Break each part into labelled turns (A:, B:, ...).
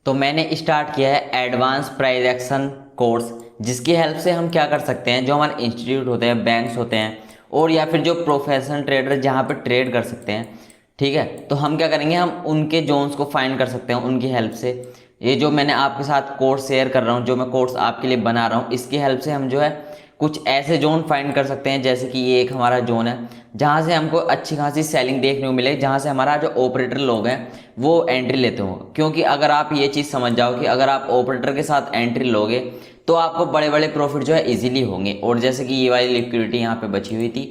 A: तो मैंने स्टार्ट किया है एडवांस प्राइस एक्शन कोर्स, जिसकी हेल्प से हम क्या कर सकते हैं, जो हमारे इंस्टीट्यूट होते हैं, बैंक्स होते हैं, और या फिर जो प्रोफेशनल ट्रेडर जहाँ पे ट्रेड कर सकते हैं, ठीक है। तो हम क्या करेंगे, हम उनके जोन्स को फाइंड कर सकते हैं उनकी हेल्प से। ये जो मैंने आपके साथ कोर्स शेयर कर रहा हूँ, जो मैं कोर्स आपके लिए बना रहा हूँ, इसकी हेल्प से हम जो है कुछ ऐसे जोन फाइंड कर सकते हैं, जैसे कि ये एक हमारा जोन है जहाँ से हमको अच्छी खासी सेलिंग देखने को मिले, जहाँ से हमारा जो ऑपरेटर लोग हैं वो एंट्री लेते हो। क्योंकि अगर आप ये चीज़ समझ जाओ कि अगर आप ऑपरेटर के साथ एंट्री लोगे तो आपको बड़े बड़े प्रॉफिट जो है इजीली होंगे। और जैसे कि ये वाली लिक्विडिटी यहाँ पे बची हुई थी,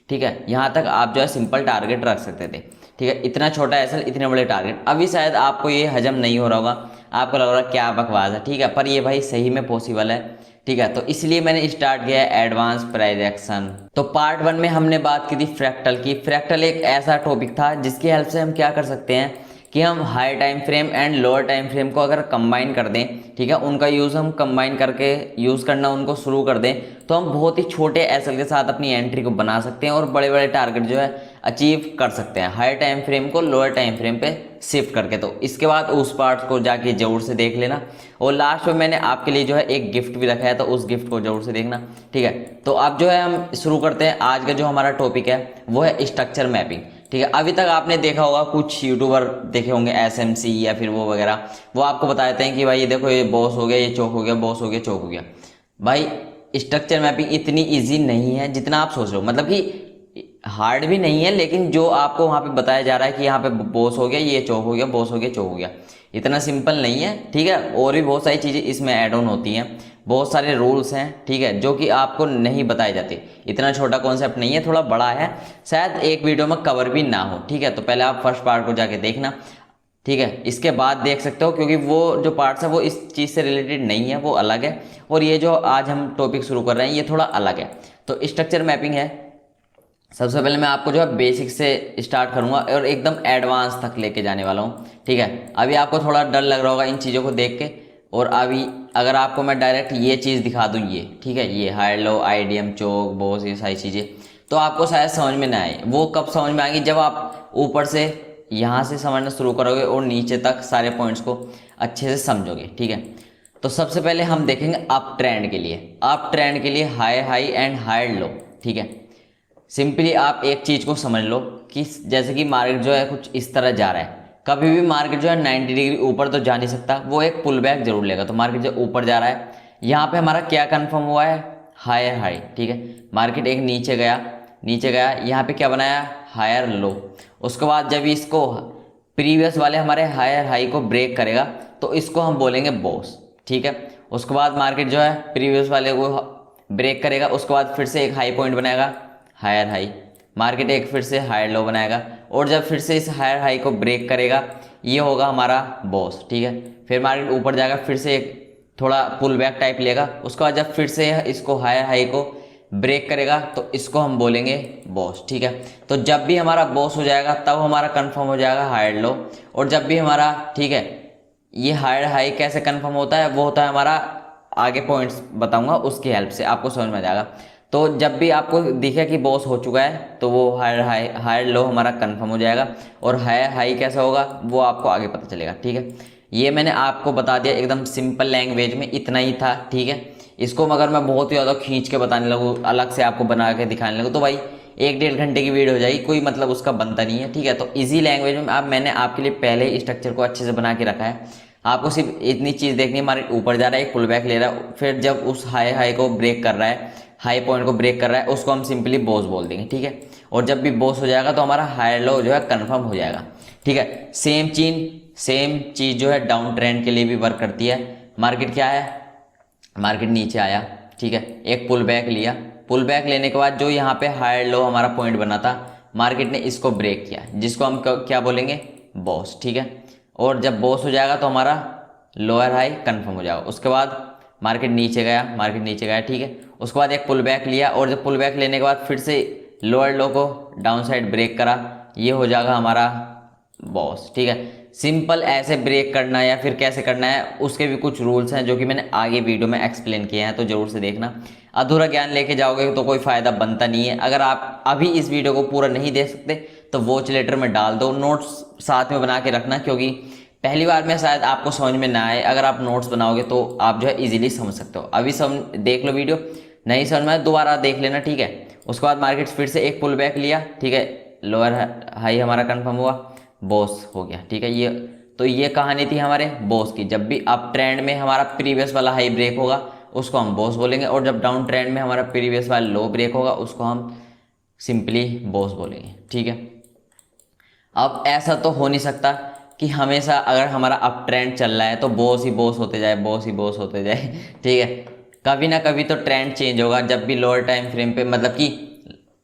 A: ठीक है, यहाँ तक आप जो है सिंपल टारगेट रख सकते थे, ठीक है। इतना छोटा एसएल, इतने बड़े टारगेट। अभी शायद आपको ये हजम नहीं हो रहा होगा, आपको लग रहा है क्या बकवास है, ठीक है, पर ये भाई सही में पॉसिबल है, ठीक है। तो इसलिए मैंने स्टार्ट किया है एडवांस प्राइस एक्शन। तो पार्ट 1 में हमने बात की थी फ्रैक्टल की। फ्रैक्टल एक ऐसा टॉपिक था जिसकी हेल्प से हम क्या कर सकते हैं कि हम high time frame and lower time frame को अगर कंबाइन कर दें, ठीक है, उनका यूज़ हम कंबाइन करके यूज़ करना उनको शुरू कर दें, तो हम बहुत ही छोटे एसएल के साथ अपनी एंट्री को बना सकते हैं और बड़े बड़े टारगेट जो है अचीव कर सकते हैं, हाई टाइम फ्रेम को लोअर टाइम फ्रेम पे शिफ्ट करके। तो इसके बाद उस पार्ट को जाके जरूर से देख लेना। और लास्ट में मैंने आपके लिए जो है एक गिफ्ट भी रखा है, तो उस गिफ्ट को जरूर से देखना, ठीक है। तो अब जो है हम शुरू करते हैं। आज का जो हमारा टॉपिक है वो है स्ट्रक्चर मैपिंग, ठीक है। अभी तक आपने देखा होगा, कुछ यूट्यूबर देखे होंगे एसएमसी या फिर वो वगैरह, वो आपको बताते हैं कि भाई ये देखो, ये बॉस हो गया, ये चौक हो गया, बॉस हो गया, चौक हो गया। भाई स्ट्रक्चर मैपिंग इतनी इजी नहीं है जितना आप सोच रहे हो, मतलब कि हार्ड भी नहीं है, लेकिन जो आपको वहां पे बताया जा रहा है कि यहाँ पे बॉस हो गया, ये चौक हो गया, बॉस हो गया, चौक हो गया, इतना सिंपल नहीं है, ठीक है। और भी बहुत सारी चीज़ें इसमें ऐड ऑन होती हैं, बहुत सारे रूल्स हैं, ठीक है, जो कि आपको नहीं बताए जाते। इतना छोटा कॉन्सेप्ट नहीं है, थोड़ा बड़ा है, शायद एक वीडियो में कवर भी ना हो, ठीक है। तो पहले आप फर्स्ट पार्ट को जाके देखना, ठीक है, इसके बाद देख सकते हो, क्योंकि वो जो पार्ट्स है वो इस चीज़ से रिलेटेड नहीं है, वो अलग है। और ये जो आज हम टॉपिक शुरू कर रहे हैं ये थोड़ा अलग है। तो स्ट्रक्चर मैपिंग है, सबसे पहले मैं आपको जो है बेसिक से स्टार्ट करूंगा और एकदम एडवांस तक लेके जाने वाला हूँ, ठीक है। अभी आपको थोड़ा डर लग रहा होगा इन चीज़ों को देख के, और अभी अगर आपको मैं डायरेक्ट ये चीज़ दिखा दूँ, ये ठीक है, ये हाई लो, आईडीएम, चौक, बॉस, ये सारी चीज़ें, तो आपको शायद समझ में ना आए। वो कब समझ में आएगी, जब आप ऊपर से यहाँ से समझना शुरू करोगे और नीचे तक सारे पॉइंट्स को अच्छे से समझोगे, ठीक है। तो सबसे पहले हम देखेंगे अप ट्रेंड के लिए। अप ट्रेंड के लिए high high and high low, ठीक है। सिंपली आप एक चीज़ को समझ लो कि जैसे कि मार्केट जो है कुछ इस तरह जा रहा है, कभी भी मार्केट जो है 90 डिग्री ऊपर तो जा नहीं सकता, वो एक पुल बैक जरूर लेगा। तो मार्केट जो ऊपर जा रहा है, यहाँ पे हमारा क्या कंफर्म हुआ है, हायर हाई, ठीक है। मार्केट एक नीचे गया, नीचे गया, यहाँ पे क्या बनाया, हायर लो। उसके बाद जब इसको प्रीवियस वाले हमारे हायर हाई को ब्रेक करेगा तो इसको हम बोलेंगे बॉस, ठीक है। उसके बाद मार्केट जो है प्रीवियस वाले को ब्रेक करेगा, उसके बाद फिर से एक हाई पॉइंट बनाएगा, हायर हाई। मार्केट एक फिर से हायर लो बनाएगा, और जब फिर से इस हायर हाई को ब्रेक करेगा ये होगा हमारा बॉस, ठीक है। फिर मार्केट ऊपर जाएगा, फिर से एक थोड़ा पुल बैक टाइप लेगा, उसके बाद जब फिर से इसको हायर हाई को ब्रेक करेगा तो इसको हम बोलेंगे बॉस, ठीक है। तो जब भी हमारा बॉस हो जाएगा तब हमारा कंफर्म हो जाएगा हायर लो। और जब भी हमारा, ठीक है, ये हायर हाई कैसे कंफर्म होता है, वो होता है हमारा, आगे पॉइंट्स बताऊंगा उसकी हेल्प से आपको समझ में आ जाएगा। तो जब भी आपको दिखे कि बॉस हो चुका है तो वो हायर हाई हायर लो हमारा कंफर्म हो जाएगा, और हायर हाई कैसा होगा वो आपको आगे पता चलेगा, ठीक है। ये मैंने आपको बता दिया एकदम सिंपल लैंग्वेज में, इतना ही था, ठीक है। इसको अगर मैं बहुत ही ज़्यादा खींच के बताने लगूँ, अलग से आपको बना के दिखाने लगूँ, तो भाई 1-1.5 घंटे की वीडियो हो जाएगी, कोई मतलब उसका बनता नहीं है, ठीक है। तो इजी लैंग्वेज में अब मैंने आपके लिए पहले ही स्ट्रक्चर को अच्छे से बना के रखा है। आपको सिर्फ इतनी चीज़ देखनी है, मार्केट ऊपर जा रहा है, एक पुल बैक ले रहा है, फिर जब उस हाई हाई को ब्रेक कर रहा है, हाई पॉइंट को ब्रेक कर रहा है, उसको हम सिंपली बॉस बोल देंगे, ठीक है। और जब भी बॉस हो जाएगा तो हमारा हायर लो जो है कंफर्म हो जाएगा, ठीक है। सेम चीज़ जो है डाउन ट्रेंड के लिए भी वर्क करती है। मार्केट क्या है, मार्केट नीचे आया, ठीक है, एक पुल बैक लिया, पुल बैक लेने के बाद जो यहाँ पे हायर लो हमारा पॉइंट बना था, मार्केट ने इसको ब्रेक किया, जिसको हम क्या बोलेंगे, बॉस, ठीक है। और जब बॉस हो जाएगा तो हमारा लोअर हाई कंफर्म हो जाएगा। उसके बाद मार्केट नीचे गया, मार्केट नीचे गया, ठीक है। उसके बाद एक पुल बैक लिया, और जब पुल बैक लेने के बाद फिर से लोअर लो को डाउन साइड ब्रेक करा, ये हो जाएगा हमारा बॉस, ठीक है। सिंपल ऐसे ब्रेक करना या फिर कैसे करना है उसके भी कुछ रूल्स हैं जो कि मैंने आगे वीडियो में एक्सप्लेन किए हैं, तो जरूर से देखना। अधूरा ज्ञान लेके जाओगे तो कोई फायदा बनता नहीं है। अगर आप अभी इस वीडियो को पूरा नहीं देख सकते तो वॉच लेटर में डाल दो, नोट्स साथ में बना के रखना, क्योंकि पहली बार में शायद आपको समझ में ना आए, अगर आप नोट्स बनाओगे तो आप जो है इजीली समझ सकते हो। अभी समझ देख लो वीडियो, नहीं समझ में आए दोबारा देख लेना, ठीक है। उसके बाद मार्केट फिर से एक पुल बैक लिया, ठीक है, लोअर हाई हमारा कंफर्म हुआ, बॉस हो गया, ठीक है। ये कहानी थी हमारे बॉस की। जब भी अप ट्रेंड में हमारा प्रीवियस वाला हाई ब्रेक होगा उसको हम बॉस बोलेंगे, और जब डाउन ट्रेंड में हमारा प्रीवियस वाला लो ब्रेक होगा उसको हम सिंपली बॉस बोलेंगे, ठीक है। अब ऐसा तो हो नहीं सकता कि हमेशा अगर हमारा अप ट्रेंड चल रहा है तो बॉस ही बॉस होते जाए, बॉस ही बॉस होते जाए ठीक है। कभी ना कभी तो ट्रेंड चेंज होगा। जब भी लोअर टाइम फ्रेम पे मतलब कि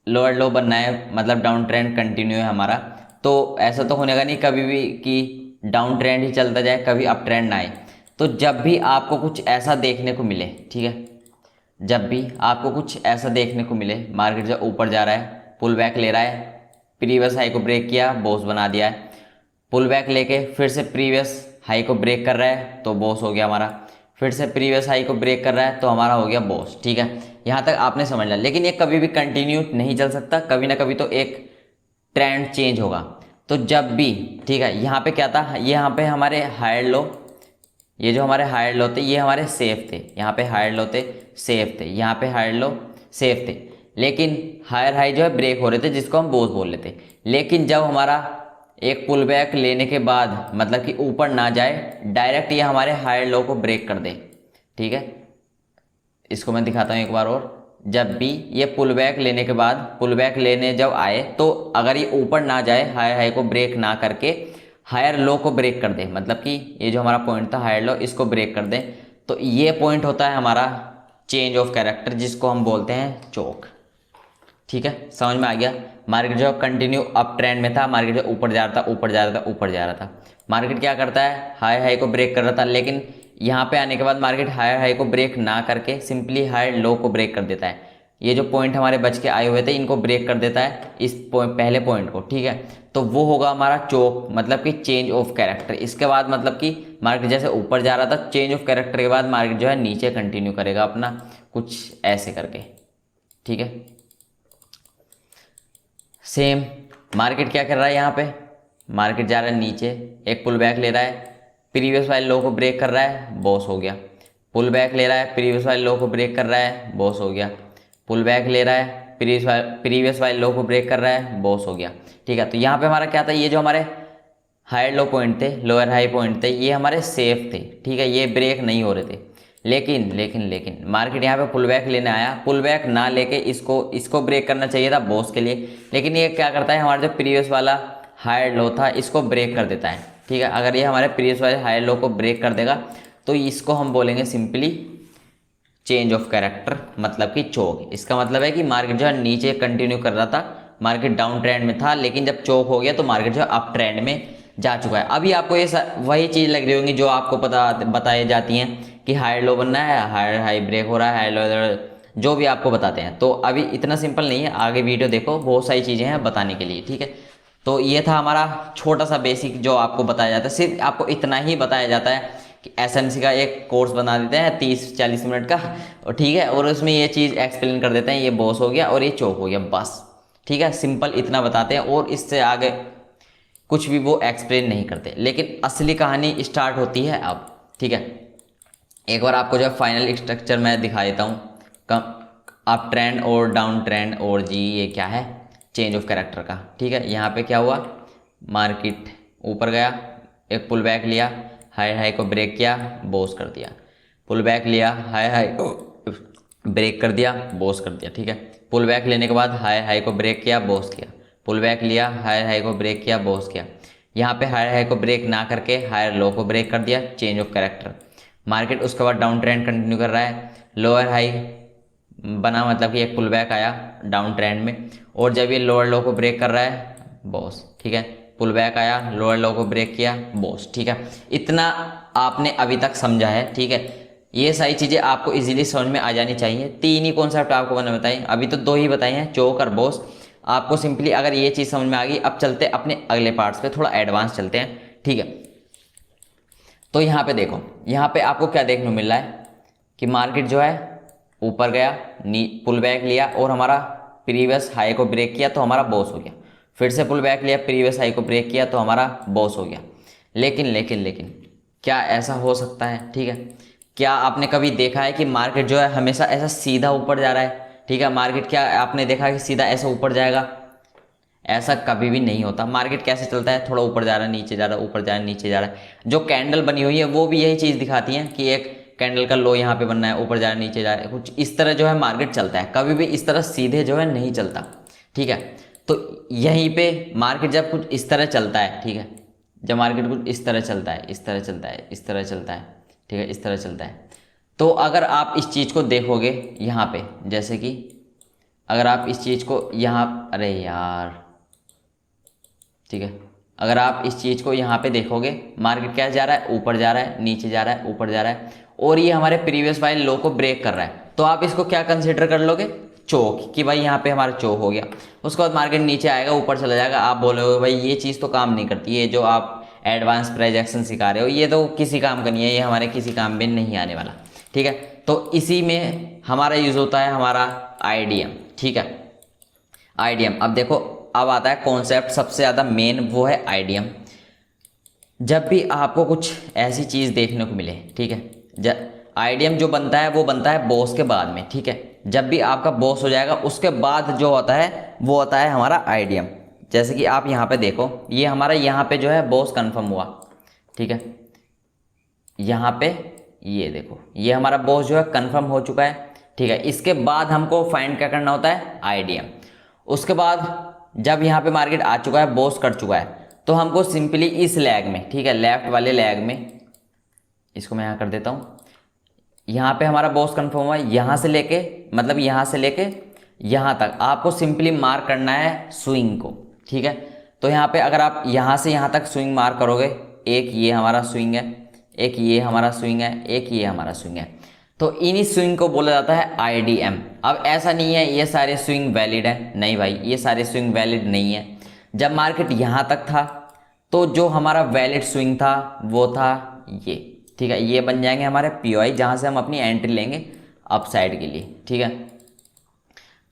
A: लोअर लो बनना है, मतलब डाउन ट्रेंड कंटिन्यू है हमारा, तो ऐसा तो होने का नहीं कभी भी कि डाउन ट्रेंड ही चलता जाए, कभी अप ट्रेंड ना आए। तो जब भी आपको कुछ ऐसा देखने को मिले, ठीक है, जब भी आपको कुछ ऐसा देखने को मिले, मार्केट जब ऊपर जा रहा है, पुल बैक ले रहा है, प्रीवियस हाई को ब्रेक किया, बॉस बना दिया है, पुल बैक लेके फिर से प्रीवियस हाई को ब्रेक कर रहा है तो बॉस हो गया हमारा, फिर से प्रीवियस हाई को ब्रेक कर रहा है तो हमारा हो गया बॉस, ठीक है। यहाँ तक आपने समझ लिया। लेकिन ये कभी भी कंटिन्यू नहीं चल सकता, कभी ना कभी तो एक ट्रेंड चेंज होगा। तो जब भी, ठीक है, यहाँ पे क्या था, ये यहाँ पे हमारे हायर लो, ये जो हमारे हायर लो थे ये हमारे सेफ थे, यहाँ पे हायर लो थे सेफ थे, यहाँ पे हायर लो सेफ थे, लेकिन हायर हाई जो है ब्रेक हो रहे थे जिसको हम बोझ बोल रहे थे। लेकिन जब हमारा एक पुल बैक लेने के बाद मतलब कि ऊपर ना जाए, डायरेक्ट ये हमारे हायर लो को ब्रेक कर दे, ठीक है। इसको मैं दिखाता हूँ एक बार और। जब भी ये पुल बैक लेने के बाद, पुल बैक लेने जब आए तो अगर ये ऊपर ना जाए, हायर हाई को ब्रेक ना करके हायर लो को ब्रेक कर दे, मतलब कि ये जो हमारा पॉइंट था हायर लो, इसको ब्रेक कर दे, तो ये पॉइंट होता है हमारा चेंज ऑफ कैरेक्टर, जिसको हम बोलते हैं चोक, ठीक है। समझ में आ गया। मार्केट जो कंटिन्यू अप ट्रेंड में था, मार्केट जो ऊपर जा रहा था, ऊपर जा रहा था, ऊपर जा रहा था, मार्केट क्या करता है, हाई हाई को ब्रेक कर रहा था, लेकिन यहाँ पे आने के बाद मार्केट हाई हाई को ब्रेक ना करके सिंपली हाई लो को ब्रेक कर देता है। ये जो पॉइंट हमारे बच के आए हुए थे इनको ब्रेक कर देता है, इस पहले पॉइंट को, ठीक है। तो वो होगा हमारा चोक, मतलब कि चेंज ऑफ कैरेक्टर। इसके बाद मतलब कि मार्केट जैसे ऊपर जा रहा था, चेंज ऑफ कैरेक्टर के बाद मार्केट जो है नीचे कंटिन्यू करेगा अपना, कुछ ऐसे करके, ठीक है। सेम मार्केट क्या कर रहा है, यहाँ पे मार्केट जा रहा है नीचे, एक पुल बैक ले रहा है, प्रीवियस वाले लो को ब्रेक कर रहा है, बॉस हो गया। पुल बैक ले रहा है, प्रीवियस वाले लो को ब्रेक कर रहा है, बॉस हो गया। पुल बैक ले रहा है, प्रीवियस वाले लो को ब्रेक कर रहा है, बॉस हो गया, ठीक है। तो यहाँ पे हमारा क्या था, ये जो हमारे हायर लो पॉइंट थे, लोअर हाई पॉइंट थे, ये हमारे सेफ थे, ठीक है, ये ब्रेक नहीं हो रहे थे। लेकिन मार्केट यहाँ पे पुल बैक लेने आया, पुल बैक ना लेके इसको ब्रेक करना चाहिए था बॉस के लिए, लेकिन ये क्या करता है, हमारा जो प्रीवियस वाला हायर लो था इसको ब्रेक कर देता है, ठीक है। अगर ये हमारे प्रीवियस वाले हायर लो को ब्रेक कर देगा तो इसको हम बोलेंगे सिंपली चेंज ऑफ कैरेक्टर, मतलब कि चोक। इसका मतलब है कि मार्केट जो है नीचे कंटिन्यू कर रहा था, मार्केट डाउन ट्रेंड में था, लेकिन जब चोक हो गया तो मार्केट जो है अप ट्रेंड में जा चुका है। अभी आपको ये वही चीज़ लग रही होगी जो आपको बताई जाती हैं कि हायर लो बनना है, हायर हाई ब्रेक हो रहा है, हायर लो, जो भी आपको बताते हैं। तो अभी इतना सिंपल नहीं है, आगे वीडियो देखो, बहुत सारी चीज़ें हैं बताने के लिए, ठीक है। तो ये था हमारा छोटा सा बेसिक जो आपको बताया जाता है, सिर्फ आपको इतना ही बताया जाता है कि एसएमसी का एक कोर्स बना देते हैं 30-40 मिनट का, और ठीक है, और उसमें ये चीज़ एक्सप्लेन कर देते हैं, ये बॉस हो गया और ये चौक हो गया, बस, ठीक है। सिंपल इतना बताते हैं और इससे आगे कुछ भी वो एक्सप्लेन नहीं करते। लेकिन असली कहानी स्टार्ट होती है अब, ठीक है। एक बार आपको जो फाइनल स्ट्रक्चर मैं दिखा देता हूँ, अप ट्रेंड और डाउन ट्रेंड, और जी ये क्या है, चेंज ऑफ कैरेक्टर का, ठीक है। यहाँ पे क्या हुआ, मार्केट ऊपर गया, एक पुल बैक लिया, हाई हाई को ब्रेक किया, बॉस कर दिया, पुल बैक लिया, हाई हाई को ब्रेक कर दिया, बॉस कर दिया, ठीक है। पुल बैक लेने के बाद हाई हाई को ब्रेक किया, बॉस किया, पुल बैक लिया, हाई हाई को ब्रेक किया, बॉस किया। यहाँ पे हाई हाई को ब्रेक ना करके हायर लो को ब्रेक कर दिया, चेंज ऑफ कैरेक्टर। मार्केट उसके बाद डाउन ट्रेंड कंटिन्यू कर रहा है, लोअर हाई बना, मतलब कि एक पुल बैक आया डाउन ट्रेंड में, और जब ये लोअर लो को ब्रेक कर रहा है, बॉस, ठीक है। पुल बैक आया, लोअर लो को ब्रेक किया, बॉस, ठीक है। इतना आपने अभी तक समझा है, ठीक है। ये सारी चीज़ें आपको इजीली समझ में आ जानी चाहिए। 3 ही कॉन्सेप्ट आपको मैंने बताए, अभी तो 2 ही बताए हैं, चोक और बॉस। आपको सिंपली अगर ये चीज़ समझ में आ गई, अब चलते अपने अगले पार्ट्स पे, थोड़ा एडवांस चलते हैं, ठीक है। तो यहाँ पे देखो, यहाँ पे आपको क्या देखने को मिल रहा है कि मार्केट जो है ऊपर गया, पुल बैक लिया और हमारा प्रीवियस हाई को ब्रेक किया तो हमारा बॉस हो गया, फिर से पुल बैक लिया, प्रीवियस हाई को ब्रेक किया तो हमारा बॉस हो गया। लेकिन लेकिन लेकिन क्या ऐसा हो सकता है? ठीक है, क्या आपने कभी देखा है कि मार्केट जो है हमेशा ऐसा सीधा ऊपर जा रहा है? ठीक है, मार्केट क्या आपने देखा है कि सीधा ऐसा ऊपर जाएगा? ऐसा कभी भी नहीं होता। मार्केट कैसे चलता है? थोड़ा ऊपर जा रहा है, नीचे जा रहा है, ऊपर जा रहा है, नीचे जा रहा है। जो कैंडल बनी हुई है वो भी यही चीज़ दिखाती है कि एक कैंडल का लो यहाँ पे बनना है, ऊपर जा रहा है, नीचे जा रहा है, कुछ इस तरह जो है मार्केट चलता है। कभी भी इस तरह सीधे जो है नहीं चलता। ठीक है, तो यहीं पे मार्केट जब कुछ इस तरह चलता है, ठीक है, जब मार्केट कुछ इस तरह चलता है, इस तरह चलता है, इस तरह चलता है, ठीक है, इस तरह चलता है, तो अगर आप इस चीज़ को देखोगे यहाँ पे, जैसे कि अगर आप इस चीज़ को यहाँ, अरे यार, ठीक है, अगर आप इस चीज़ को यहाँ पे देखोगे, मार्केट क्या जा रहा है? ऊपर जा रहा है, नीचे जा रहा है, ऊपर जा रहा है, और ये हमारे प्रीवियस वाले लो को ब्रेक कर रहा है। तो आप इसको क्या कंसिडर कर लोगे? चौक, कि भाई यहाँ पे हमारा चौक हो गया। उसके बाद मार्केट नीचे आएगा, ऊपर चला जाएगा, आप बोलोगे भाई ये चीज़ तो काम नहीं करती है, जो आप एडवांस प्राइस एक्शन सिखा रहे हो ये तो किसी काम का नहीं है, ये हमारे किसी काम में नहीं आने वाला। ठीक है, तो इसी में हमारा यूज़ होता है हमारा आईडीएम। ठीक है, आईडीएम, अब देखो, अब आता है कॉन्सेप्ट सबसे ज़्यादा मेन, वो है आईडीएम। जब भी आपको कुछ ऐसी चीज़ देखने को मिले, ठीक है, आईडीएम जो बनता है वो बनता है बॉस के बाद में। ठीक है, जब भी आपका बॉस हो जाएगा उसके बाद जो होता है वो होता है हमारा आईडीएम। जैसे कि आप यहाँ पे देखो, ये हमारा यहाँ पे जो है बॉस कंफर्म हुआ। ठीक है, यहाँ पे ये देखो, ये हमारा बॉस जो है कंफर्म हो चुका है। ठीक है, इसके बाद हमको फाइंड क्या करना होता है? आईडीएम। उसके बाद जब यहाँ पे मार्केट आ चुका है, बॉस कर चुका है, तो हमको सिंपली इस लैग में, ठीक है, लेफ्ट वाले लैग में, इसको मैं यहाँ कर देता हूँ, यहाँ पे हमारा बॉस कंफर्म हुआ, यहाँ से लेके, मतलब यहाँ से लेके यहाँ तक आपको सिंपली मार्क करना है स्विंग को। ठीक है, तो यहाँ पे अगर आप यहाँ से यहाँ तक स्विंग मार्क करोगे, एक ये हमारा स्विंग है, एक ये हमारा स्विंग है, एक ये हमारा स्विंग है, तो इन्हीं स्विंग को बोला जाता है आईडीएम। अब ऐसा नहीं है ये सारे स्विंग वैलिड है, नहीं भाई, ये सारे स्विंग वैलिड नहीं है। जब मार्केट यहाँ तक था तो जो हमारा वैलिड स्विंग था वो था ये। ठीक है, ये बन जाएंगे हमारे पीओआई, जहाँ से हम अपनी एंट्री लेंगे अपसाइड के लिए। ठीक है,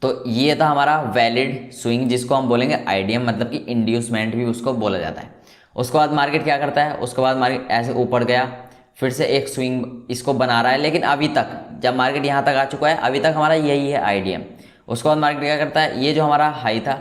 A: तो ये था हमारा वैलिड स्विंग, जिसको हम बोलेंगे आईडीएम, मतलब कि इंड्यूसमेंट भी उसको बोला जाता है। उसके बाद मार्केट क्या करता है? उसके बाद मार्केट ऐसे ऊपर गया, फिर से एक स्विंग इसको बना रहा है, लेकिन अभी तक जब मार्केट यहाँ तक आ चुका है, अभी तक हमारा यही है आईडीएम। उसके बाद मार्केट क्या करता है? ये जो हमारा हाई था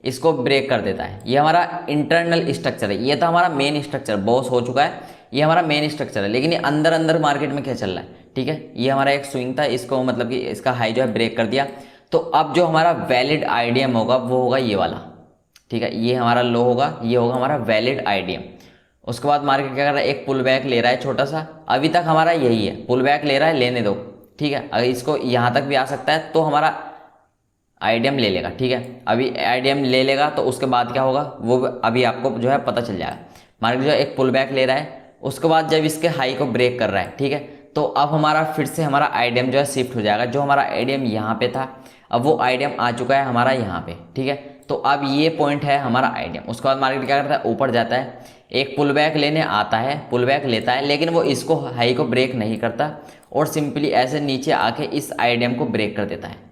A: इसको ब्रेक कर देता है। ये हमारा इंटरनल स्ट्रक्चर है, ये था हमारा मेन स्ट्रक्चर, बॉस हो चुका है, ये हमारा मेन स्ट्रक्चर है। लेकिन ये अंदर अंदर मार्केट में क्या चल रहा है? ठीक है, ये हमारा एक स्विंग था, इसको मतलब कि इसका हाई जो है ब्रेक कर दिया। तो अब जो हमारा वैलिड आईडीएम होगा वो होगा ये वाला। ठीक है, ये हमारा लो होगा, ये होगा हमारा वैलिड आईडीएम। उसके बाद मार्केट क्या कर रहा है? एक पुल बैक ले रहा है छोटा सा, अभी तक हमारा यही है, पुल बैक ले रहा है, लेने दो। ठीक है, अगर इसको यहाँ तक भी आ सकता है तो हमारा आईडीएम ले लेगा। ठीक है, अभी आईडीएम ले लेगा तो उसके बाद क्या होगा वो अभी आपको जो है पता चल जाएगा। मार्केट जो है एक पुल बैक ले रहा है, उसके बाद जब इसके हाई को ब्रेक कर रहा है, ठीक है, तो अब हमारा फिर से हमारा आईडीएम जो है शिफ्ट हो जाएगा। जो हमारा आईडीएम यहाँ पे था, अब वो आईडीएम आ चुका है हमारा यहाँ पे। ठीक है, तो अब ये पॉइंट है हमारा आईडीएम। उसके बाद मार्केट क्या करता है? ऊपर जाता है, एक पुल बैक लेने आता है, पुल बैक लेता है, लेकिन वो इसको हाई को ब्रेक नहीं करता और सिंपली ऐसे नीचे आके इस आईडीएम को ब्रेक कर देता है।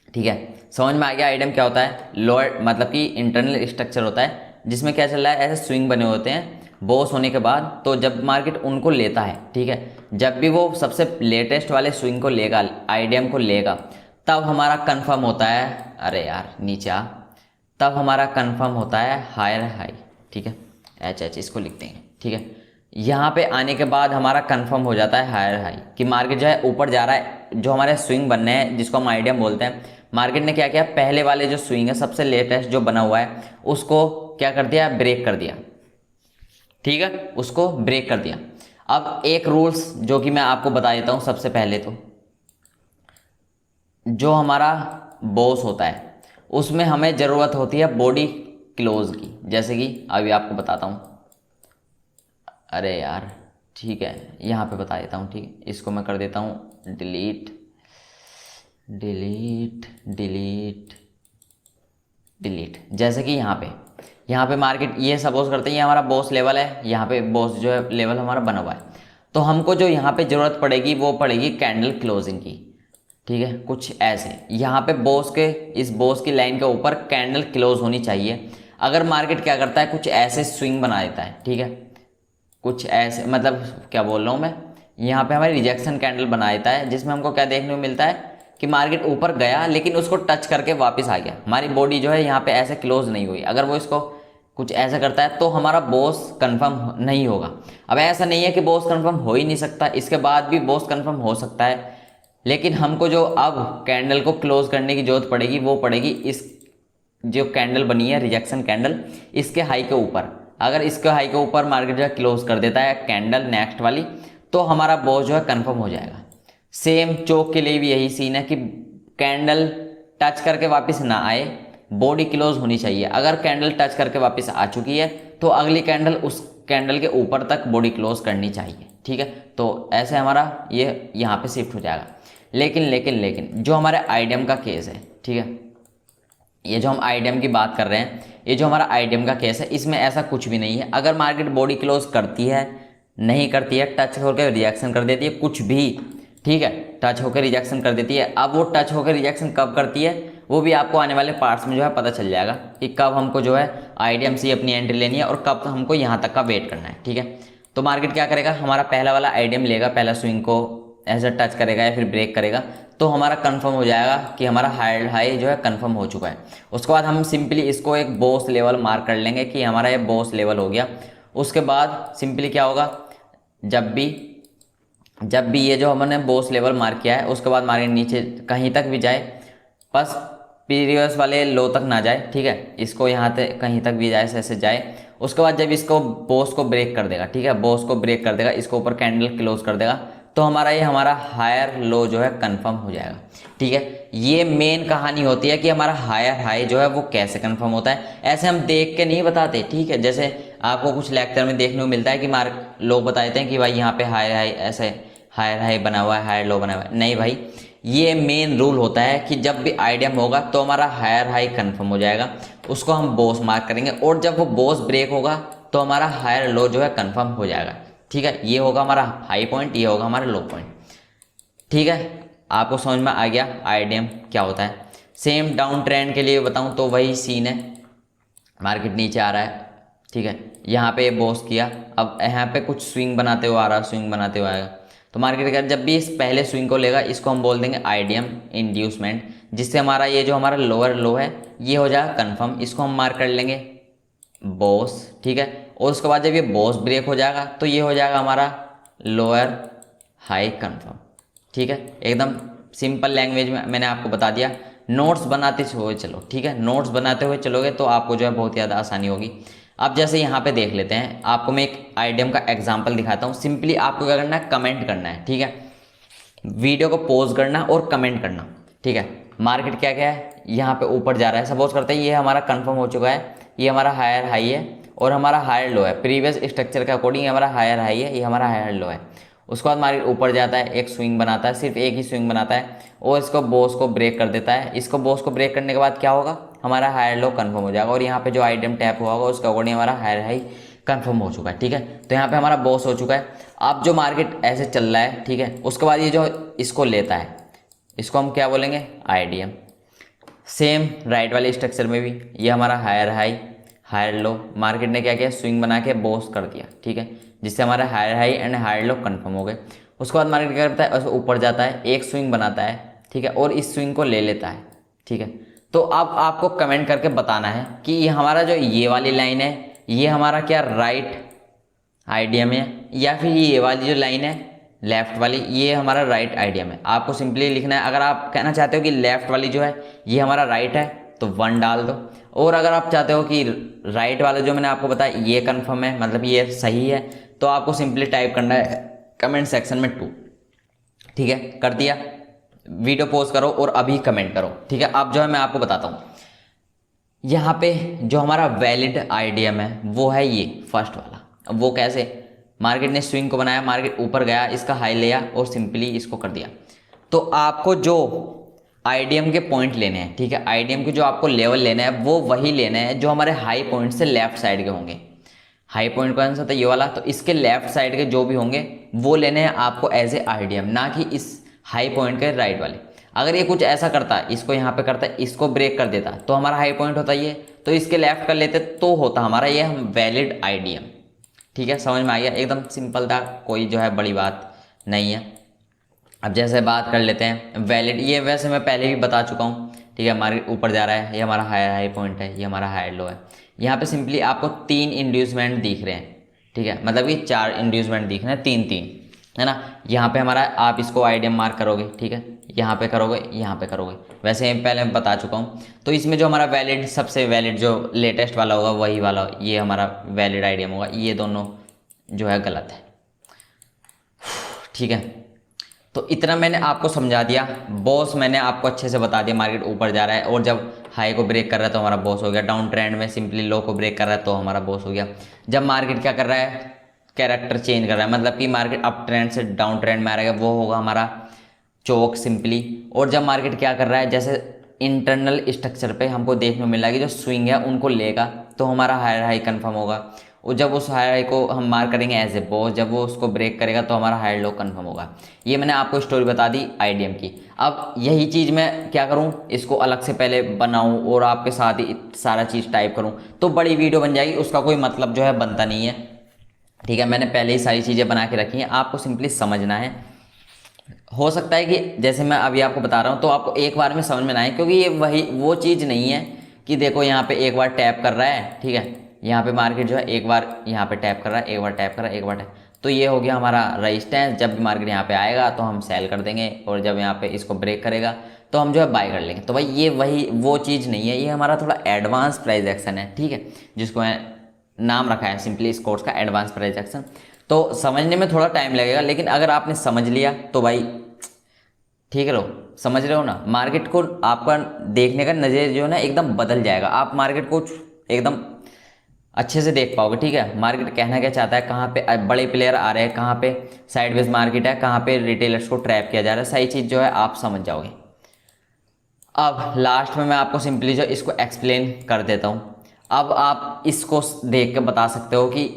A: ठीक है, समझ में आ गया आईडीएम क्या होता है? लोअर मतलब कि इंटरनल स्ट्रक्चर होता है, जिसमें क्या चल रहा है, ऐसे स्विंग बने होते हैं बॉस होने के बाद। तो जब मार्केट उनको लेता है, ठीक है, जब भी वो सबसे लेटेस्ट वाले स्विंग को लेगा, आईडीएम को लेगा, तब हमारा कंफर्म होता है, अरे यार नीचे आ, तब हमारा कंफर्म होता है हायर हाई। ठीक है, एच इसको लिखते हैं। ठीक है, यहाँ पे आने के बाद हमारा कंफर्म हो जाता है हायर हाई कि मार्केट जो है ऊपर जा रहा है। जो हमारे स्विंग बनने हैं जिसको हम आईडीएम बोलते हैं, मार्केट ने क्या किया? पहले वाले जो स्विंग है सबसे लेटेस्ट जो बना हुआ है उसको क्या कर दिया? ब्रेक कर दिया। ठीक है, उसको ब्रेक कर दिया। अब एक रूल्स जो कि मैं आपको बता देता हूँ सबसे पहले, तो जो हमारा बॉस होता है उसमें हमें ज़रूरत होती है बॉडी क्लोज की। जैसे कि अभी आपको बताता हूँ, अरे यार ठीक है, यहाँ पे बता देता हूँ। ठीक है, इसको मैं कर देता हूँ डिलीट डिलीट डिलीट डिलीट। जैसे कि यहाँ पे मार्केट ये सपोज करते हैं ये हमारा बॉस लेवल है, यहाँ पे बॉस जो है लेवल हमारा बना हुआ है, तो हमको जो यहाँ पे ज़रूरत पड़ेगी वो पड़ेगी कैंडल क्लोजिंग की। ठीक है, कुछ ऐसे यहाँ पे बॉस के, इस बॉस की लाइन के ऊपर कैंडल क्लोज होनी चाहिए। अगर मार्केट क्या करता है? कुछ ऐसे स्विंग बना देता है। ठीक है, कुछ ऐसे, मतलब क्या बोल रहा हूँ मैं, यहाँ पे हमारी रिजेक्शन कैंडल बना देता है, जिसमें हमको क्या देखने को मिलता है कि मार्केट ऊपर गया लेकिन उसको टच करके वापस आ गया। हमारी बॉडी जो है यहाँ पे ऐसे क्लोज नहीं हुई। अगर वो इसको कुछ ऐसा करता है तो हमारा बॉस कंफर्म नहीं होगा। अब ऐसा नहीं है कि बॉस कंफर्म हो ही नहीं सकता, इसके बाद भी बॉस कंफर्म हो सकता है, लेकिन हमको जो अब कैंडल को क्लोज करने की जरूरत पड़ेगी वो पड़ेगी इस जो कैंडल बनी है रिजेक्शन कैंडल, इसके हाई के ऊपर। अगर इसके हाई के ऊपर मार्केट जो है क्लोज कर देता है कैंडल नेक्स्ट वाली, तो हमारा बॉस जो है कंफर्म हो जाएगा। सेम चौक के लिए भी यही सीन है कि कैंडल टच करके वापस ना आए, बॉडी क्लोज होनी चाहिए। अगर कैंडल टच करके वापस आ चुकी है तो अगली कैंडल उस कैंडल के ऊपर तक बॉडी क्लोज करनी चाहिए, ठीक है। तो ऐसे हमारा ये यहाँ पे शिफ्ट हो जाएगा। लेकिन जो हमारे आईडीएम का केस है, ठीक है, ये जो हम आईडीएम की बात कर रहे हैं, ये जो हमारा आईडीएम का केस है, इसमें ऐसा कुछ भी नहीं है। अगर मार्केट बॉडी क्लोज करती है, नहीं करती है, टच होकर रिजेक्शन कर देती है, कुछ भी, ठीक है, टच होकर रिजेक्शन कर देती है। अब वो टच होकर रिजेक्शन कब करती है वो भी आपको आने वाले पार्ट्स में जो है पता चल जाएगा कि कब हमको जो है आईडीएम से अपनी एंट्री लेनी है और कब हमको यहाँ तक का वेट करना है, ठीक है। तो मार्केट क्या करेगा, हमारा पहला वाला आईडीएम लेगा, पहला स्विंग को ऐसा टच करेगा या फिर ब्रेक करेगा, तो हमारा कंफर्म हो जाएगा कि हमारा हायर हाई जो है कंफर्म हो चुका है। उसके बाद हम सिंपली इसको एक बॉस लेवल मार्क कर लेंगे कि हमारा ये बॉस लेवल हो गया। उसके बाद सिंपली क्या होगा, जब भी ये जो हमने बॉस लेवल मार्क किया है, उसके बाद मार्केट नीचे कहीं तक भी जाए, बस प्रीवियस वाले लो तक ना जाए, ठीक है, इसको यहाँ तक कहीं तक भी जाए, ऐसे जाए। उसके बाद जब इसको बॉस को ब्रेक कर देगा, ठीक है, बॉस को ब्रेक कर देगा, इसको ऊपर कैंडल क्लोज कर देगा, तो हमारा हायर लो जो है कंफर्म हो जाएगा, ठीक है। ये मेन कहानी होती है कि हमारा हायर हाई जो है वो कैसे कंफर्म होता है। ऐसे हम देख के नहीं बताते, ठीक है, जैसे आपको कुछ लेक्चर में देखने को मिलता है कि लोग बता देते हैं कि भाई यहाँ पे हायर हाई ऐसे हायर हाई बना हुआ है, हायर लो बना हुआ है। नहीं भाई, ये मेन रूल होता है कि जब भी आईडीएम होगा तो हमारा हायर हाई कंफर्म हो जाएगा, उसको हम बॉस मार्क करेंगे, और जब वो बॉस ब्रेक होगा तो हमारा हायर लो जो है कंफर्म हो जाएगा, ठीक है। ये होगा हमारा हाई पॉइंट, ये होगा हमारा लो पॉइंट, ठीक है। आपको समझ में आ गया आईडीएम क्या होता है। सेम डाउन ट्रेंड के लिए बताऊं तो वही सीन है, मार्केट नीचे आ रहा है, ठीक है, यहाँ पे बॉस किया, अब यहाँ पे कुछ स्विंग बनाते हुए आ रहा, स्विंग बनाते हुए आएगा, तो मार्केट का जब भी इस पहले स्विंग को लेगा, इसको हम बोल देंगे आईडीएम इंड्यूसमेंट, जिससे हमारा ये जो हमारा लोअर लो है ये हो जाएगा कंफर्म, इसको हम मार्क कर लेंगे बॉस, ठीक है। और उसके बाद जब ये बॉस ब्रेक हो जाएगा तो ये हो जाएगा हमारा लोअर हाई कंफर्म, ठीक है। एकदम सिंपल लैंग्वेज में मैंने आपको बता दिया। नोट्स बनाते हुए चलो, ठीक है, नोट्स बनाते हुए चलोगे तो आपको जो है बहुत ज़्यादा आसानी होगी। अब जैसे यहाँ पे देख लेते हैं, आपको मैं एक आईडीएम का एग्जांपल दिखाता हूँ। सिंपली आपको क्या करना है, कमेंट करना है, ठीक है, वीडियो को पॉज करना और कमेंट करना, ठीक है। मार्केट क्या क्या है, यहाँ पे ऊपर जा रहा है, सपोज करते हैं ये हमारा कंफर्म हो चुका है, ये हमारा हायर हाई है और हमारा हायर लो है, प्रीवियस स्ट्रक्चर के अकॉर्डिंग हमारा हायर हाई है, ये हमारा हायर लो है। उसके बाद मार्केट ऊपर जाता है, एक स्विंग बनाता है, सिर्फ एक ही स्विंग बनाता है और इसको बॉस को ब्रेक कर देता है। इसको बॉस को ब्रेक करने के बाद क्या होगा, हमारा हायर लो कंफर्म हो जाएगा और यहाँ पे जो आइटम टैप हुआ होगा उसके अकॉर्डिंग हमारा हायर हाई कंफर्म हो चुका है, ठीक है। तो यहाँ पे हमारा बॉस हो चुका है। अब जो मार्केट ऐसे चल रहा है, ठीक है, उसके बाद ये जो इसको लेता है, इसको हम क्या बोलेंगे, आईडीएम। सेम राइट वाले स्ट्रक्चर में भी ये हमारा higher high higher low, market ने क्या किया, स्विंग बना के बॉस कर दिया, ठीक है, जिससे हमारा higher high and higher low confirm हो गए। उसके बाद मार्केट क्या करता है, ऊपर जाता है, एक स्विंग बनाता है, ठीक है, और इस स्विंग को ले लेता है, ठीक है। तो अब आपको कमेंट करके बताना है कि ये हमारा जो ये वाली लाइन है ये हमारा क्या राइट आईडीएम है, या फिर ये वाली जो लाइन है लेफ्ट वाली ये हमारा राइट आईडीएम है। आपको सिंपली लिखना है। अगर आप कहना चाहते हो कि लेफ्ट वाली जो है ये हमारा राइट है तो 1 डाल दो, और अगर आप चाहते हो कि राइट वाला जो मैंने आपको बताया ये कंफर्म है, मतलब ये सही है, तो आपको सिंपली टाइप करना है कमेंट सेक्शन में 2, ठीक है, कर दिया। वीडियो पॉज करो और अभी कमेंट करो, ठीक है। अब जो है मैं आपको बताता हूँ, यहाँ पे जो हमारा वैलिड आईडीएम है वो है ये फर्स्ट वाला। अब वो कैसे, मार्केट ने स्विंग को बनाया, मार्केट ऊपर गया, इसका हाई लिया और सिंपली इसको कर दिया। तो आपको जो आईडीएम के पॉइंट लेने हैं, ठीक है, आईडीएम के जो आपको लेवल लेना है वो वही लेना है जो हमारे हाई पॉइंट से लेफ्ट साइड के होंगे। हाई पॉइंट कौन सा था, ये वाला, तो इसके लेफ्ट साइड के जो भी होंगे वो लेने हैं आपको एज ए आईडीएम, ना कि इस हाई पॉइंट के राइट वाले। अगर ये कुछ ऐसा करता है, इसको यहाँ पे करता है, इसको ब्रेक कर देता तो हमारा हाई पॉइंट होता ये, तो इसके लेफ्ट कर लेते तो होता हमारा ये हम वैलिड आईडीएम, ठीक है, समझ में आ गया, एकदम सिंपल था, कोई जो है बड़ी बात नहीं है। अब जैसे बात कर लेते हैं वैलिड, ये वैसे मैं पहले भी बता चुका हूँ, ठीक है। मार्केट ऊपर जा रहा है, ये हमारा हायर हाई पॉइंट है, ये हमारा हायर लो है। यहाँ पे सिंपली आपको 3 इंड्यूसमेंट दिख रहे हैं, ठीक है, मतलब कि 4 इंड्यूसमेंट दिख रहे हैं, 3 3, है ना। यहाँ पे हमारा, आप इसको आइडियम मार्क करोगे, ठीक है, यहाँ पे करोगे, यहाँ पे करोगे, वैसे पहले मैं बता चुका हूँ। तो इसमें जो हमारा वैलिड, सबसे वैलिड जो लेटेस्ट वाला होगा वही वाला ये हमारा वैलिड आइडियम होगा, ये दोनों जो है गलत है, ठीक है। तो इतना मैंने आपको समझा दिया बॉस, मैंने आपको अच्छे से बता दिया मार्केट ऊपर जा रहा है और जब हाई को ब्रेक कर रहा है तो हमारा बॉस हो गया, डाउन ट्रेंड में सिंपली लो को ब्रेक कर रहा है तो हमारा बॉस हो गया। जब मार्केट क्या कर रहा है, कैरेक्टर चेंज कर रहा है, मतलब कि मार्केट अप ट्रेंड से डाउन ट्रेंड में आ रहा है, वो होगा हमारा चोक सिंपली। और जब मार्केट क्या कर रहा है, जैसे इंटरनल स्ट्रक्चर पे हमको देखने को मिल रहा है कि जो स्विंग है उनको लेगा तो हमारा हायर हाई कंफर्म होगा। और जब उस हायर हाई को हम मार्क करेंगे एज ए बॉस, जब वो उसको ब्रेक करेगा तो हमारा हायर लो कंफर्म होगा। ये मैंने आपको स्टोरी बता दी आईडीएम की। अब यही चीज़ मैं क्या करूँ, इसको अलग से पहले बनाऊँ और आपके साथ ही सारा चीज़ टाइप करूँ तो बड़ी वीडियो बन जाएगी, उसका कोई मतलब जो है बनता नहीं है, ठीक है। मैंने पहले ही सारी चीज़ें बना के रखी हैं, आपको सिंपली समझना है। हो सकता है कि जैसे मैं अभी आपको बता रहा हूँ तो आपको एक बार में समझ में ना आए, क्योंकि ये वही वो चीज़ नहीं है कि देखो यहाँ पे एक बार टैप कर रहा है, ठीक है, यहाँ पे मार्केट जो है एक बार यहाँ पे टैप कर रहा है, एक बार टैप कर रहा है, एक बार टैप, तो ये हो गया हमारा रेजिस्टेंस। जब भी मार्केट यहाँ पे आएगा तो हम सेल कर देंगे और जब यहाँ पे इसको ब्रेक करेगा तो हम जो है बाय कर लेंगे। तो भाई ये वही वो चीज़ नहीं है, ये हमारा थोड़ा एडवांस प्राइस एक्शन है, ठीक है, जिसको नाम रखा है सिंपली इस कोर्स का एडवांस प्राइस एक्शन। तो समझने में थोड़ा टाइम लगेगा, लेकिन अगर आपने समझ लिया तो भाई ठीक है, लो समझ रहे हो ना। मार्केट को आपका देखने का नज़रिया जो है ना एकदम बदल जाएगा, आप मार्केट को एकदम अच्छे से देख पाओगे, ठीक है। मार्केट कहना क्या चाहता है, कहाँ पे बड़े प्लेयर आ रहे हैं, कहाँ पे साइडवेज मार्केट है, कहाँ पे रिटेलर्स को ट्रैप किया जा रहा है, सही चीज़ जो है आप समझ जाओगे। अब लास्ट में मैं आपको सिंपली जो इसको एक्सप्लेन कर देता हूँ। अब आप इसको देख के बता सकते हो कि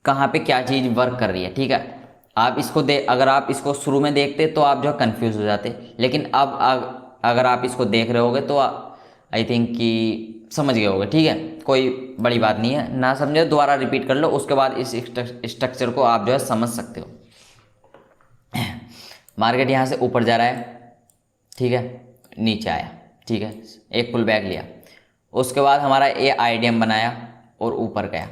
A: कहाँ पे क्या चीज़ वर्क कर रही है, ठीक है। आप इसको अगर आप इसको शुरू में देखते तो आप जो है कन्फ्यूज़ हो जाते, लेकिन अब अगर आप इसको देख रहे होगे तो आई थिंक कि समझ गए होगे, ठीक है। कोई बड़ी बात नहीं है, ना समझे दोबारा रिपीट कर लो, उसके बाद इस स्ट्रक्चर को आप जो है समझ सकते हो। मार्केट यहाँ से ऊपर जा रहा है, ठीक है, नीचे आया, ठीक है, एक पुल बैक लिया, उसके बाद हमारा ये आईडीएम बनाया और ऊपर गया,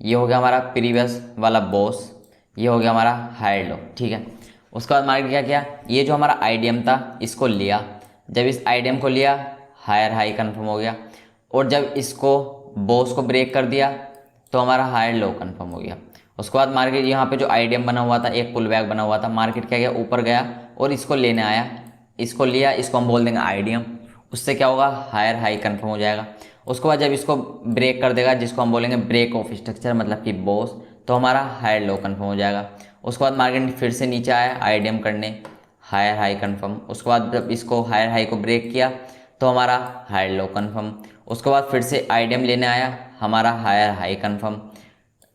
A: ये हो गया हमारा प्रीवियस वाला बॉस, ये हो गया हमारा हायर लो, ठीक है। उसके बाद मार्केट क्या किया, ये जो हमारा आईडीएम था इसको लिया, जब इस आईडीएम को लिया हायर हाई कंफर्म हो गया, और जब इसको बॉस को ब्रेक कर दिया तो हमारा हायर लो कंफर्म हो गया। उसके बाद मार्केट यहाँ पे जो आईडीएम बना हुआ था, एक पुल बैक बना हुआ था, मार्केट क्या गया ऊपर गया और इसको लेने आया, इसको लिया, इसको हम बोल देंगे आईडीएम, उससे क्या होगा हायर हाई कंफर्म हो जाएगा। उसके बाद जब इसको ब्रेक कर देगा, जिसको हम बोलेंगे ब्रेक ऑफ स्ट्रक्चर मतलब कि बॉस, तो हमारा हायर लो कंफर्म हो जाएगा। उसके बाद मार्केट फिर से नीचे आया आईडीएम करने, हायर हाई कंफर्म। उसके बाद जब इसको हायर हाई को ब्रेक किया तो हमारा हायर लो कंफर्म। उसके बाद फिर से आईडीएम लेने आया, हमारा हायर हाई कंफर्म।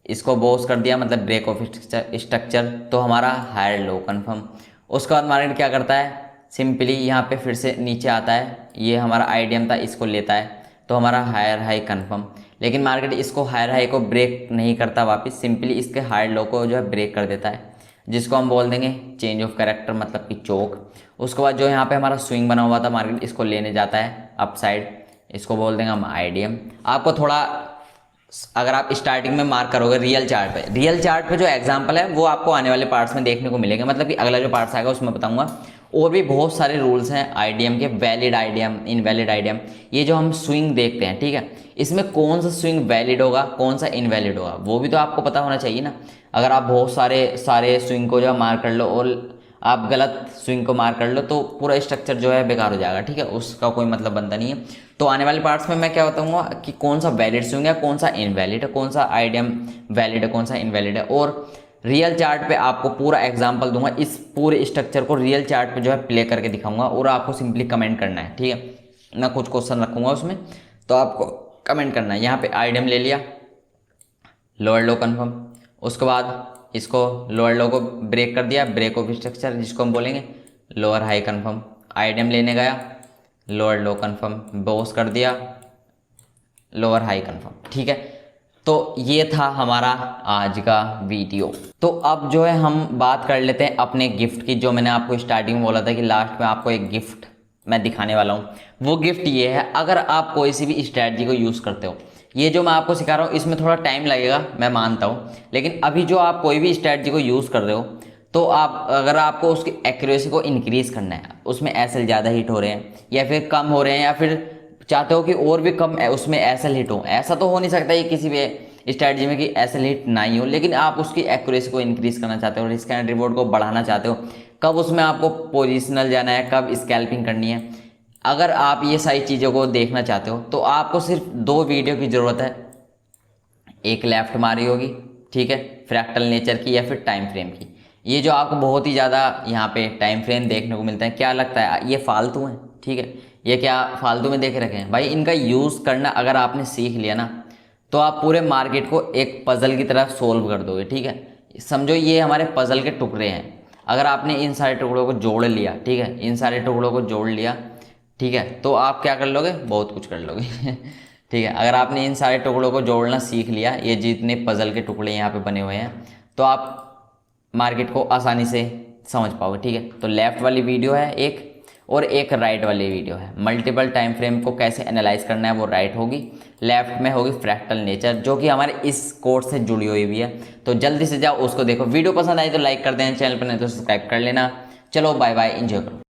A: इसको बॉस कर दिया मतलब ब्रेक ऑफ स्ट्रक्चर, तो हमारा हायर लो कंफर्म। उसके बाद मार्केट क्या करता है, सिंपली यहाँ पे फिर से नीचे आता है, ये हमारा आईडीएम था इसको लेता है तो हमारा हायर हाई कंफर्म। लेकिन मार्केट इसको हायर हाई को ब्रेक नहीं करता वापस, सिंपली इसके हायर लो को जो है ब्रेक कर देता है, जिसको हम बोल देंगे चेंज ऑफ कैरेक्टर मतलब कि चोक। उसके बाद जो यहाँ पे हमारा स्विंग बना हुआ था, मार्केट इसको लेने जाता है अप साइड, इसको बोल देंगे हम आईडीएम। आपको थोड़ा अगर आप स्टार्टिंग में मार्क करोगे रियल चार्ट पे जो एग्जांपल है वो आपको आने वाले पार्ट्स में देखने को मिलेगा, मतलब कि अगला जो पार्ट्स आएगा उसमें बताऊंगा। और भी बहुत सारे रूल्स हैं आईडीएम के, वैलिड आईडीएम, इनवैलिड आईडीएम। ये जो हम स्विंग देखते हैं, ठीक है, इसमें कौन सा स्विंग वैलिड होगा कौन सा इनवैलिड होगा वो भी तो आपको पता होना चाहिए ना। अगर आप बहुत सारे स्विंग को जो मार्क कर लो और आप गलत स्विंग को मार्क कर लो तो पूरा स्ट्रक्चर जो है बेकार हो जाएगा, ठीक है, उसका कोई मतलब बनता नहीं है। तो आने वाले पार्ट्स में मैं क्या बताऊंगा कि कौन सा वैलिड स्विंग है, कौन सा इनवैलिड है, कौन सा आईडीएम वैलिड है, कौन सा इनवैलिड है। और रियल चार्ट पे आपको पूरा एग्जांपल दूंगा, इस पूरे स्ट्रक्चर को रियल चार्ट पे जो है प्ले करके दिखाऊंगा और आपको सिंपली कमेंट करना है, ठीक है। मैं कुछ क्वेश्चन रखूंगा उसमें तो आपको कमेंट करना है। यहाँ पे आईडीएम ले लिया, लोअर लो कंफर्म। उसके बाद इसको लोअर लो को ब्रेक कर दिया, ब्रेक ऑफ स्ट्रक्चर जिसको हम बोलेंगे लोअर हाई कंफर्म। आईडीएम लेने गया, लोअर लो कंफर्म, बॉस कर दिया, लोअर हाई कंफर्म, ठीक है। तो ये था हमारा आज का वीडियो। तो अब जो है हम बात कर लेते हैं अपने गिफ्ट की, जो मैंने आपको स्टार्टिंग में बोला था कि लास्ट में आपको एक गिफ्ट मैं दिखाने वाला हूँ। वो गिफ्ट ये है, अगर आप कोई सी भी स्ट्रैटेजी को यूज़ करते हो, ये जो मैं आपको सिखा रहा हूँ इसमें थोड़ा टाइम लगेगा मैं मानता हूँ, लेकिन अभी जो आप कोई भी स्ट्रैटेजी को यूज़ कर रहे हो, तो आप अगर आपको उसकी एक्यूरेसी को इंक्रीज़ करना है, उसमें एसएल ज़्यादा हिट हो रहे हैं या फिर कम हो रहे हैं, या फिर चाहते हो कि और भी कम उसमें एसएल हिट हो, ऐसा तो हो नहीं सकता ये किसी भी स्ट्रैटेजी में कि एसएल हिट ना ही हो, लेकिन आप उसकी एक्यूरेसी को इंक्रीज़ करना चाहते हो, रिस्क एंड रिवॉर्ड को बढ़ाना चाहते हो, कब उसमें आपको पोजिशनल जाना है, कब स्कैल्पिंग करनी है, अगर आप ये सारी चीज़ों को देखना चाहते हो तो आपको सिर्फ 2 वीडियो की ज़रूरत है। एक लेफ्ट मारी होगी, ठीक है, फ्रैक्टल नेचर की या फिर टाइम फ्रेम की। ये जो आपको बहुत ही ज़्यादा यहाँ पे टाइम फ्रेम देखने को मिलता है, क्या लगता है ये फालतू हैं? ठीक है, ये क्या फालतू में देख रखे हैं भाई? इनका यूज़ करना अगर आपने सीख लिया ना, तो आप पूरे मार्केट को एक पज़ल की तरह सोल्व कर दोगे। ठीक है, समझो ये हमारे पज़ल के टुकड़े हैं, अगर आपने इन सारे टुकड़ों को जोड़ लिया, ठीक है, इन सारे टुकड़ों को जोड़ लिया, ठीक है, तो आप क्या कर लोगे? बहुत कुछ कर लोगे। ठीक है, अगर आपने इन सारे टुकड़ों को जोड़ना सीख लिया, ये जितने पज़ल के टुकड़े यहाँ पे बने हुए हैं, तो आप मार्केट को आसानी से समझ पाओगे। ठीक है, तो लेफ़्ट वाली वीडियो है एक, और एक राइट वाली वीडियो है। मल्टीपल टाइम फ्रेम को कैसे एनालाइज करना है वो राइट होगी, लेफ्ट में होगी फ्रैक्टल नेचर, जो कि हमारे इस कोर्स से जुड़ी हुई भी है। तो जल्दी से जाओ उसको देखो। वीडियो पसंद आई तो लाइक कर देना, चैनल पर नहीं तो सब्सक्राइब कर लेना। चलो बाय बाय, एंजॉय करो।